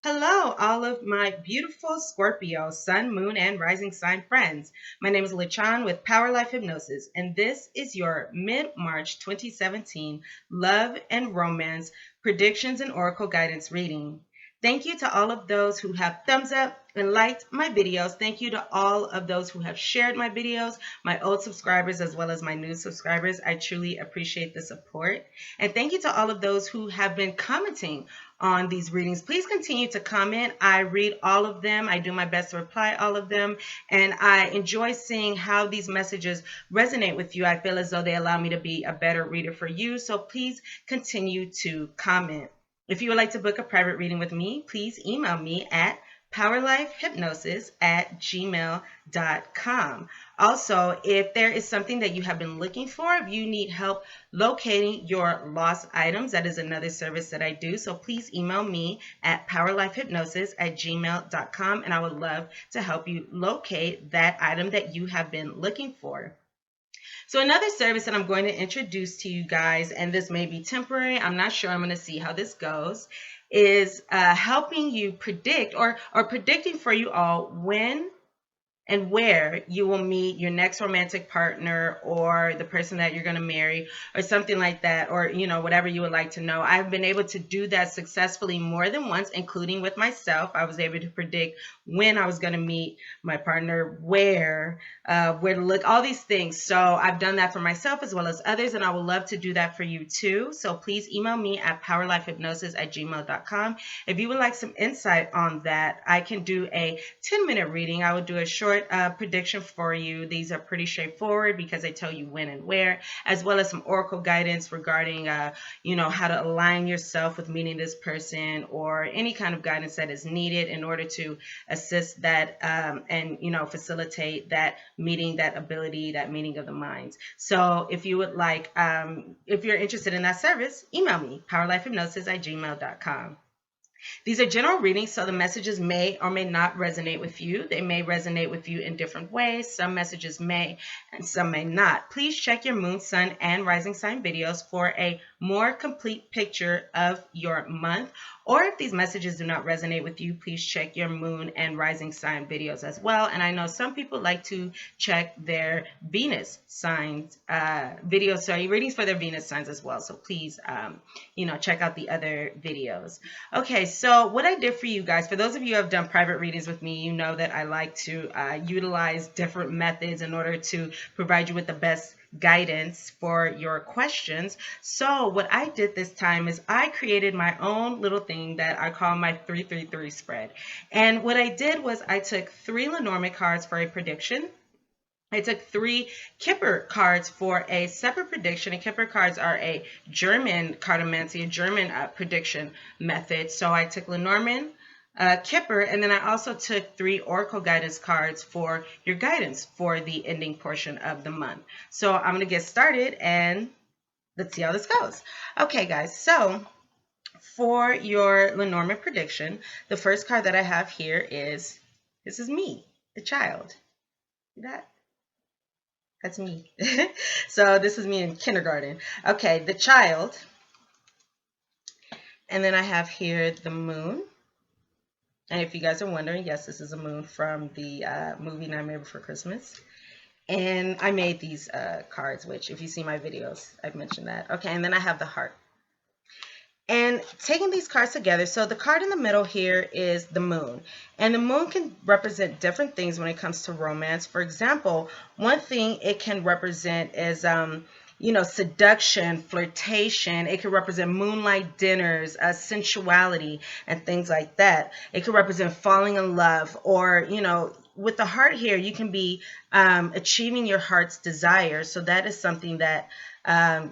Hello, all of my beautiful Scorpio, Sun, Moon, and Rising Sign friends. My name is Lachan with Power Life Hypnosis, and this is your mid March 2017 Love and Romance Predictions and Oracle Guidance reading. Thank you to all of those who have thumbs up and liked my videos. Thank you to all of those who have shared my videos, my old subscribers as well as my new subscribers. I truly appreciate the support. And thank you to all of those who have been commenting on these readings. Please continue to comment. I read all of them. I do my best to reply all of them. And I enjoy seeing how these messages resonate with you. I feel as though they allow me to be a better reader for you. So please continue to comment. If you would like to book a private reading with me, please email me at powerlifehypnosis@gmail.com. Also, if there is something that you have been looking for, if you need help locating your lost items, that is another service that I do. So please email me at powerlifehypnosis@gmail.com, and I would love to help you locate that item that you have been looking for. So another service that I'm going to introduce to you guys, and this may be temporary, I'm not sure, I'm going to see how this goes, is helping you predict or predicting for you all when and where you will meet your next romantic partner or the person that you're going to marry or something like that, or whatever you would like to know. I've been able to do that successfully more than once, including with myself. I was able to predict when I was going to meet my partner, where to look, all these things. So I've done that for myself as well as others, and I would love to do that for you too. So please email me at powerlifehypnosis@gmail.com. If you would like some insight on that, I can do a 10-minute reading. I will do a short prediction for you. These are pretty straightforward because they tell you when and where, as well as some oracle guidance regarding, how to align yourself with meeting this person, or any kind of guidance that is needed in order to assist that and facilitate that meeting, that ability, that meeting of the minds. So if you would like, if you're interested in that service, email me, powerlifehypnosis@gmail.com. These are general readings, so the messages may or may not resonate with you. They may resonate with you in different ways. Some messages may and some may not. Please check your moon, sun, and rising sign videos for a more complete picture of your month. Or if these messages do not resonate with you, please check your moon and rising sign videos as well. And I know some people like to check their Venus signs videos, readings for their Venus signs as well. So please, check out the other videos. Okay, so what I did for you guys, for those of you who have done private readings with me, you know that I like to utilize different methods in order to provide you with the best guidance for your questions. So what I did this time is I created my own little thing that I call my 333 spread. And what I did was I took 3 Lenormand cards for a prediction. I took 3 Kipper cards for a separate prediction. And Kipper cards are a German cartomancy, a German prediction method. So I took Lenormand, Kipper, and then I also took 3 Oracle guidance cards for your guidance for the ending portion of the month. So I'm going to get started and let's see how this goes. Okay, guys, so for your Lenormand prediction, the first card that I have here is, this is me, the child. See that? That's me. So this is me in kindergarten. Okay, the child. And then I have here the moon. And if you guys are wondering, yes, this is a moon from the movie Nightmare Before Christmas. And I made these cards, which if you see my videos, I've mentioned that. Okay, and then I have the heart. And taking these cards together, so the card in the middle here is the moon. And the moon can represent different things when it comes to romance. For example, one thing it can represent is, seduction, flirtation. It can represent moonlight dinners, sensuality, and things like that. It can represent falling in love, or, with the heart here, you can be achieving your heart's desire. So that is something that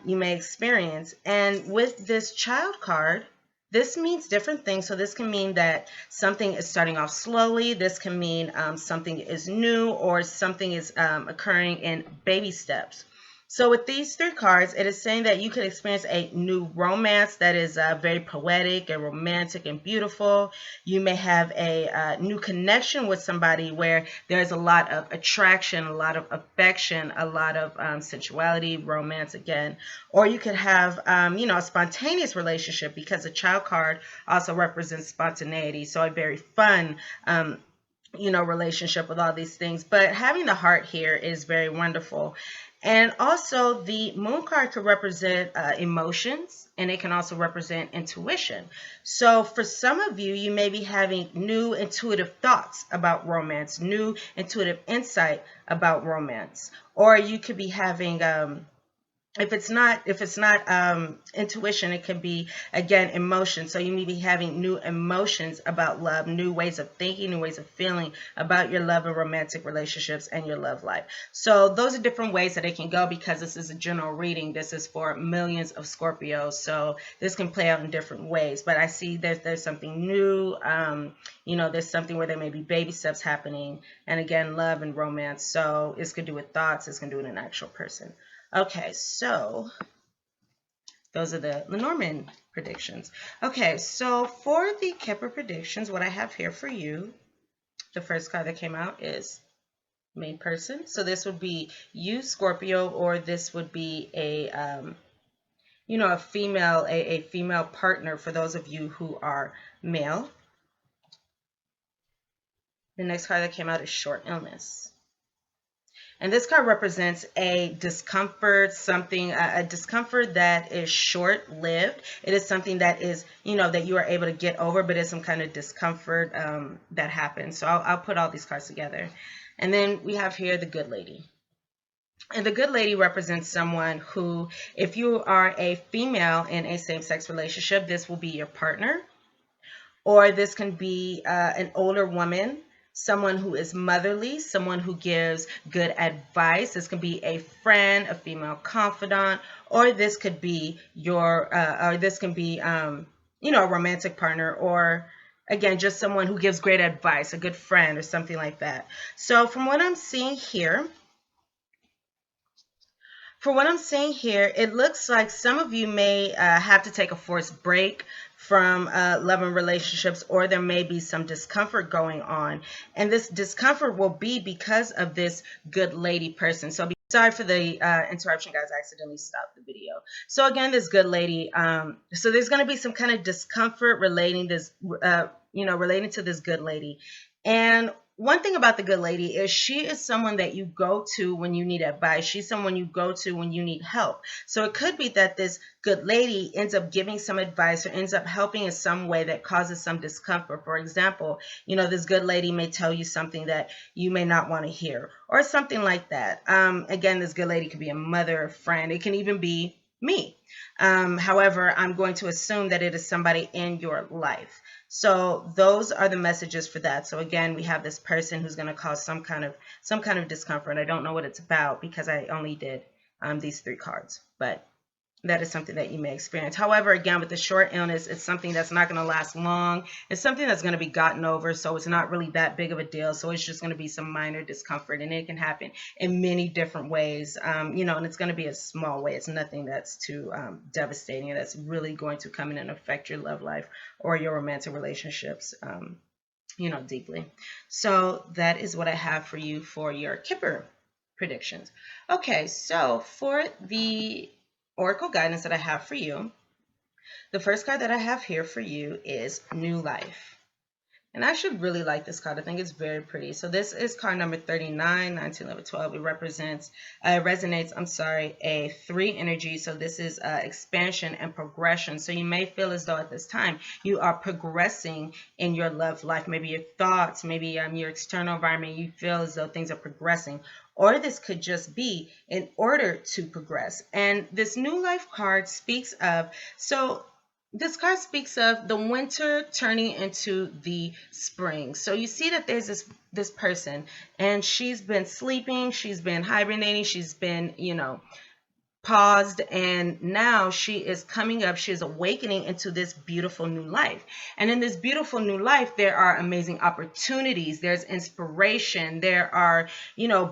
you may experience. And with this child card, this means different things. So this can mean that something is starting off slowly. This can mean something is new, or something is occurring in baby steps. So with these three cards, it is saying that you could experience a new romance that is very poetic and romantic and beautiful. You may have a new connection with somebody where there's a lot of attraction, a lot of affection, a lot of sensuality, romance again. Or you could have, a spontaneous relationship, because the child card also represents spontaneity. So a very fun, relationship with all these things. But having the heart here is very wonderful. And also, the moon card could represent emotions, and it can also represent intuition. So, for some of you, you may be having new intuitive thoughts about romance, new intuitive insight about romance, or you could be having if it's not intuition, it can be again emotion. So you may be having new emotions about love, new ways of thinking, new ways of feeling about your love and romantic relationships and your love life. So those are different ways that it can go, because this is a general reading. This is for millions of Scorpios, so this can play out in different ways. But I see there's something new. There's something where there may be baby steps happening, and again, love and romance. So this could do with thoughts. This can do with an actual person. Okay, so those are the Lenormand predictions. Okay, so for the Kipper predictions, what I have here for you, the first card that came out is main person. So this would be you, Scorpio, or this would be a female partner for those of you who are male. The next card that came out is short illness. And this card represents a discomfort, a discomfort that is short-lived. It is something that is, that you are able to get over, but it's some kind of discomfort that happens. So I'll put all these cards together. And then we have here the good lady. And the good lady represents someone who, if you are a female in a same-sex relationship, this will be your partner. Or this can be an older woman, someone who is motherly, someone who gives good advice. This can be a friend, a female confidant, or this could be a romantic partner, or again, just someone who gives great advice, a good friend or something like that. So from what I'm seeing here, it looks like some of you may have to take a forced break from love and relationships, or there may be some discomfort going on. And this discomfort will be because of this good lady person. So sorry for the interruption, guys. I accidentally stopped the video. So again, this good lady, so there's going to be some kind of discomfort relating to this good lady. And one thing about the good lady is she is someone that you go to when you need advice. She's someone you go to when you need help. So it could be that this good lady ends up giving some advice or ends up helping in some way that causes some discomfort. For example, this good lady may tell you something that you may not want to hear, or something like that. Again, this good lady could be a mother, a friend. It can even be me. However, I'm going to assume that it is somebody in your life. So those are the messages for that. So again, we have this person who's going to cause some kind of discomfort. I don't know what it's about because I only did these three cards, but that is something that you may experience. However, again, with the short illness, it's something that's not going to last long. It's something that's going to be gotten over, so it's not really that big of a deal. So it's just going to be some minor discomfort, and it can happen in many different ways, and it's going to be a small way. It's nothing that's too devastating, and that's really going to come in and affect your love life or your romantic relationships, deeply. So that is what I have for you for your Kipper predictions. Okay, so for the Oracle guidance that I have for you, the first card that I have here for you is New Life. And I should really like this card. I think it's very pretty. So this is card number 39, 19, 11, 12. It resonates, a 3 energy. So this is expansion and progression. So you may feel as though at this time you are progressing in your love life. Maybe your thoughts, maybe your external environment, you feel as though things are progressing. Or this could just be in order to progress. And this New Life card speaks of, this card speaks of the winter turning into the spring. So you see that there's this person, and she's been sleeping, she's been hibernating, she's been, paused, and now she is coming up, she is awakening into this beautiful new life. And in this beautiful new life, there are amazing opportunities, there's inspiration, there are,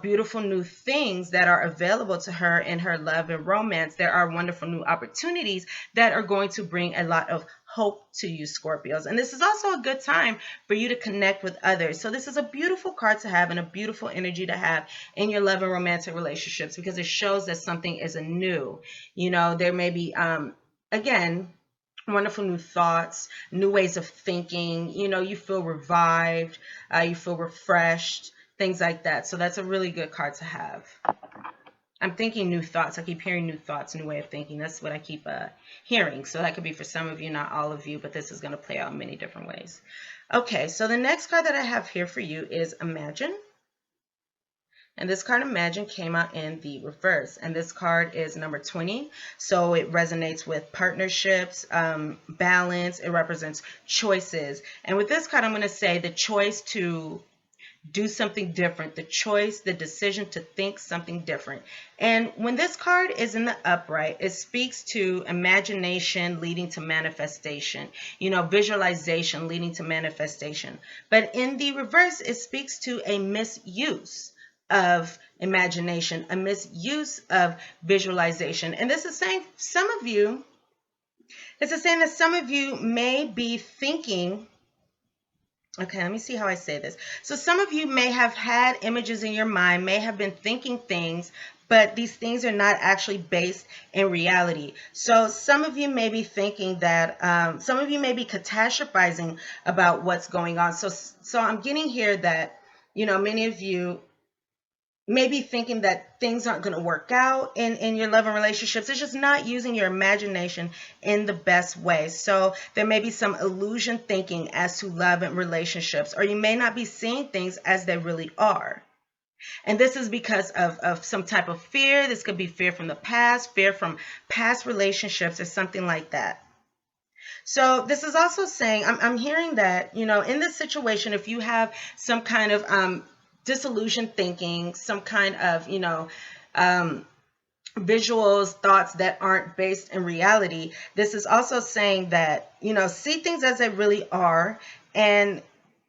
beautiful new things that are available to her in her love and romance. There are wonderful new opportunities that are going to bring a lot of hope to you, Scorpios. And this is also a good time for you to connect with others. So this is a beautiful card to have and a beautiful energy to have in your love and romantic relationships, because it shows that something is anew. There may be, again, wonderful new thoughts, new ways of thinking. You feel revived, you feel refreshed, things like that. So that's a really good card to have. I'm thinking new thoughts. I keep hearing new thoughts, new way of thinking. That's what I keep hearing. So that could be for some of you, not all of you, but this is going to play out in many different ways. Okay, so the next card that I have here for you is Imagine. And this card, Imagine, came out in the reverse. And this card is number 20. So it resonates with partnerships, balance. It represents choices. And with this card, I'm going to say the choice to do something different, the choice, the decision to think something different. And when this card is in the upright, it speaks to imagination leading to manifestation, visualization leading to manifestation. But in the reverse, it speaks to a misuse of imagination, a misuse of visualization. And this is saying that some of you may be thinking, okay, let me see how I say this. So some of you may have had images in your mind, may have been thinking things, but these things are not actually based in reality. So some of you may be thinking that, some of you may be catastrophizing about what's going on. So I'm getting here that, many of you may be thinking that things aren't going to work out in your love and relationships. It's just not using your imagination in the best way. So there may be some illusion thinking as to love and relationships, or you may not be seeing things as they really are. And this is because of some type of fear. This could be fear from the past, fear from past relationships, or something like that. So this is also saying, I'm hearing that, in this situation, if you have some kind of disillusioned thinking, some kind of, visuals, thoughts that aren't based in reality, this is also saying that, see things as they really are, and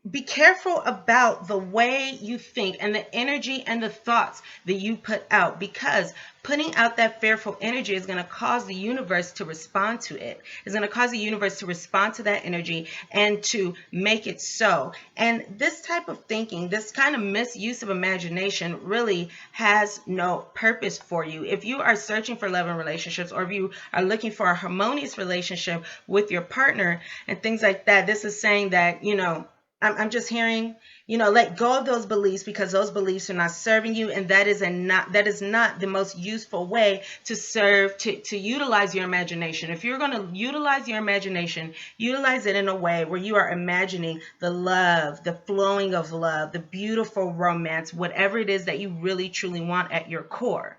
be careful about the way you think and the energy and the thoughts that you put out, because putting out that fearful energy is going to cause the universe to respond to it. It's going to cause the universe to respond to that energy and to make it so. And this type of thinking, this kind of misuse of imagination, really has no purpose for you. If you are searching for love and relationships, or if you are looking for a harmonious relationship with your partner and things like that, this is saying that, I'm just hearing, let go of those beliefs, because those beliefs are not serving you, and that is not the most useful way to utilize your imagination. If you're going to utilize your imagination, utilize it in a way where you are imagining the love, the flowing of love, the beautiful romance, whatever it is that you really truly want at your core,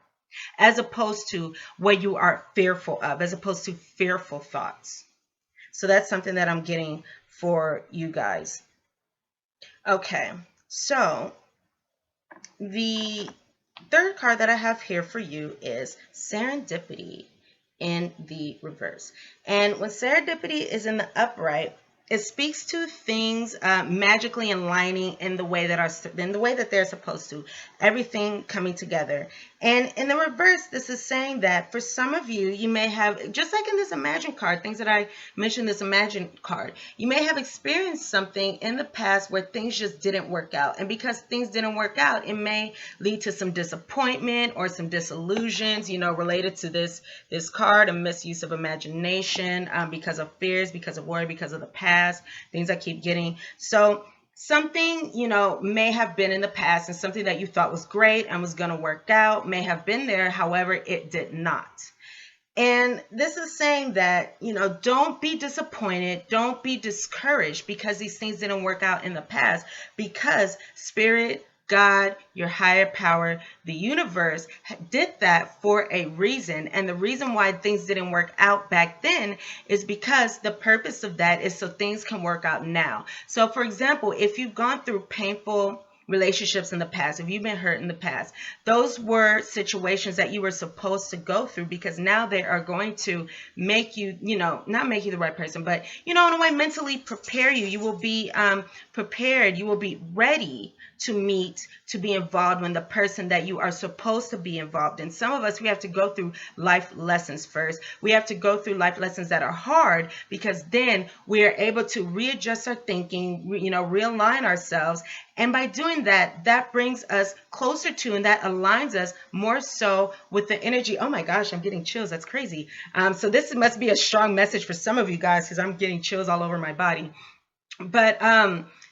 as opposed to what you are fearful of, as opposed to fearful thoughts. So that's something that I'm getting for you guys. Okay, so the third card that I have here for you is Serendipity in the reverse. And when Serendipity is in the upright, it speaks to things magically aligning in the way that they're supposed to, everything coming together. And in the reverse, this is saying that for some of you, you may have, just like in this Imagine card, things that I mentioned, this Imagine card, you may have experienced something in the past where things just didn't work out. And because things didn't work out, it may lead to some disappointment or some disillusions, related to this card, a misuse of imagination, because of fears, because of worry, because of the past, things I keep getting. So something, may have been in the past, and something that you thought was great and was going to work out may have been there. However, it did not. And this is saying that, don't be disappointed. Don't be discouraged because these things didn't work out in the past, because Spirit, God, your higher power, the universe did that for a reason. And the reason why things didn't work out back then is because the purpose of that is so things can work out now. So for example, if you've gone through painful relationships in the past, if you've been hurt in the past, those were situations that you were supposed to go through, because now they are going to make you, not make you the right person, but, in a way, mentally prepare you. You will be prepared. You will be ready to meet, to be involved when the person that you are supposed to be involved in. Some of us, we have to go through life lessons first. We have to go through life lessons that are hard, because then we are able to readjust our thinking, realign ourselves. And by doing that, that brings us closer to, and that aligns us more so with the energy. Oh my gosh, I'm getting chills. That's crazy. So this must be a strong message for some of you guys, because I'm getting chills all over my body. But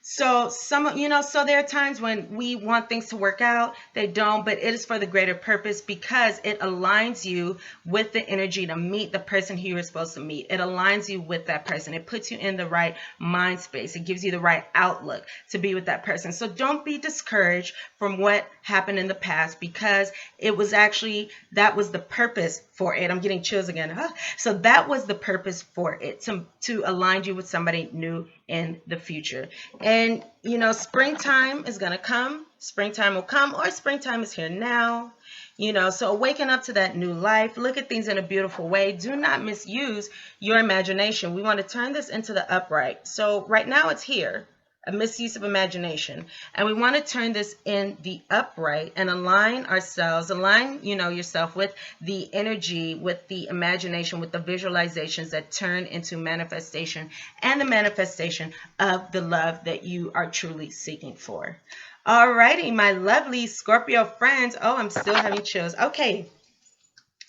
so so there are times when we want things to work out, they don't, but it is for the greater purpose, because it aligns you with the energy to meet the person who you're supposed to meet. It aligns you with that person. It puts you in the right mind space. It gives you the right outlook to be with that person. So don't be discouraged from what happened in the past, because it was actually, that was the purpose for it. I'm getting chills again. So that was the purpose for it, to align you with somebody new in the future. And springtime is going to come. Springtime will come, or springtime is here now. So waking up to that new life, look at things in a beautiful way. Do not misuse your imagination. We want to turn this into the upright. So right now it's here, a misuse of imagination. And we want to turn this in the upright and align ourselves, yourself with the energy, with the imagination, with the visualizations that turn into manifestation, and the manifestation of the love that you are truly seeking for. Alrighty, my lovely Scorpio friends. Oh, I'm still having chills. Okay.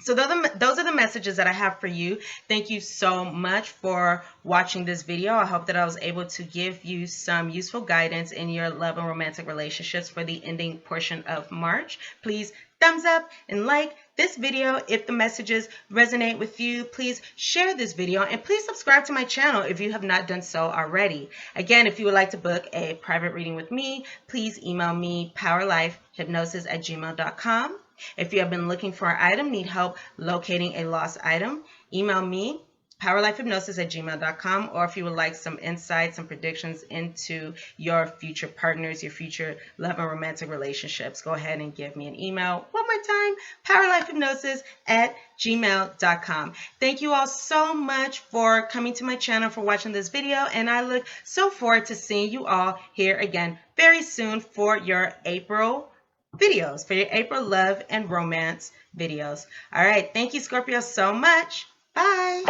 So those are the messages that I have for you. Thank you so much for watching this video. I hope that I was able to give you some useful guidance in your love and romantic relationships for the ending portion of March. Please thumbs up and like this video if the messages resonate with you. Please share this video, and please subscribe to my channel if you have not done so already. Again, if you would like to book a private reading with me, please email me powerlifehypnosis@gmail.com. If you have been looking for an item, need help locating a lost item, email me powerlifehypnosis@gmail.com. Or if you would like some insights and predictions into your future partners, your future love and romantic relationships, go ahead and give me an email. One more time, powerlifehypnosis@gmail.com. Thank you all so much for coming to my channel, for watching this video, and I look so forward to seeing you all here again very soon for your April videos, for your April love and romance videos. All right. Thank you, Scorpio, so much. Bye.